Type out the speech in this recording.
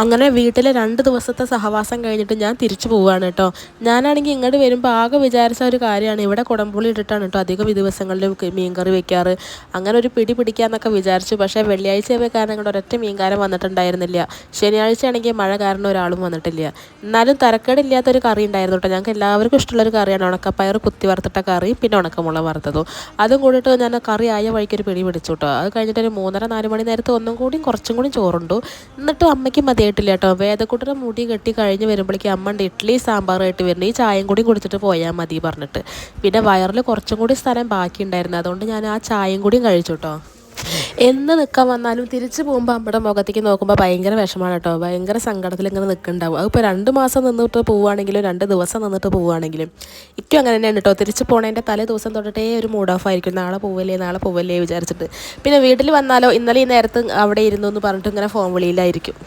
അങ്ങനെ വീട്ടിൽ 2 ദിവസത്തെ സഹവാസം കഴിഞ്ഞിട്ട് ഞാൻ തിരിച്ചു പോവുകയാണ് കേട്ടോ. ഞാനാണെങ്കിൽ ഇങ്ങോട്ട് വരുമ്പോൾ ആകെ വിചാരിച്ച ഒരു കാര്യമാണ്, ഇവിടെ കുടംപുളി ഇട്ടിട്ടാണ് കേട്ടോ അധികം ഈ ദിവസങ്ങളിൽ മീൻകറി വെക്കാറ്. അങ്ങനെ ഒരു പിടി പിടിക്കാമെന്നൊക്കെ വിചാരിച്ചു. പക്ഷേ വെള്ളിയാഴ്ച കാരണം കൊണ്ട് ഒരൊറ്റ മീൻകാരൻ വന്നിട്ടുണ്ടായിരുന്നില്ല. ശനിയാഴ്ച ആണെങ്കിൽ മഴ കാരണം ഒരാളും വന്നിട്ടില്ല. എന്നാലും തരക്കേടില്ലാത്തൊരു കറി ഉണ്ടായിരുന്നു കേട്ടോ. ഞങ്ങൾക്ക് എല്ലാവർക്കും ഇഷ്ടമുള്ളൊരു കറിയാണ് ഉണക്കപ്പയർ കുത്തി വറുത്തിട്ട കറി, പിന്നെ ഉണക്കമുളക് വറുത്തതും. അതും കൂടിയിട്ട് ഞാൻ കറി ആയ വഴിക്കൊരു പിടി പിടിച്ചു കേട്ടോ. അത് കഴിഞ്ഞിട്ട് ഒരു 3:30-4 മണി നേരത്ത് ഒന്നും കൂടി കുറച്ചും കൂടി ചോറുണ്ടു. എന്നിട്ടും അമ്മയ്ക്ക് മതിയായിട്ടില്ല കേട്ടോ. വേദക്കുട്ടനെ മുടി കെട്ടി കഴിഞ്ഞ് വരുമ്പോഴേക്കും അമ്മ ഉണ്ട് ഇഡ്ഡലി സാമ്പാറായിട്ട് വരുന്നത്, ഈ ചായയും കൂടി കുടിച്ചിട്ട് പോയാൽ മതി പറഞ്ഞിട്ട്. പിന്നെ വയറിൽ കുറച്ചും കൂടി സ്ഥലം ബാക്കി ഉണ്ടായിരുന്നു, അതുകൊണ്ട് ഞാൻ ആ ചായയും കൂടിയും കഴിച്ചു കേട്ടോ. എന്ന് നിൽക്കാൻ വന്നാലും തിരിച്ചു പോകുമ്പോൾ നമ്മുടെ മുഖത്തേക്ക് നോക്കുമ്പോൾ ഭയങ്കര വിഷമമാണ് കേട്ടോ. ഭയങ്കര സങ്കടത്തിൽ ഇങ്ങനെ നിൽക്കുന്നുണ്ടാവും. അതിപ്പോൾ 2 മാസം നിന്നിട്ട് പോവുകയാണെങ്കിലും 2 ദിവസം നിന്നിട്ട് പോവുകയാണെങ്കിലും ഏറ്റവും അങ്ങനെ തന്നെയാണ് കേട്ടോ. തിരിച്ച് പോണതിൻ്റെ തലേ ദിവസം തൊട്ടിട്ടേ ഒരു മൂഡ് ഓഫ് ആയിരിക്കും, നാളെ പോവല്ലേ വിചാരിച്ചിട്ട്. പിന്നെ വീട്ടിൽ വന്നാലോ ഇന്നലെ ഈ നേരത്ത് അവിടെ ഇരുന്നു എന്ന് പറഞ്ഞിട്ട് ഇങ്ങനെ ഫോൺ വിളിയിലായിരിക്കും.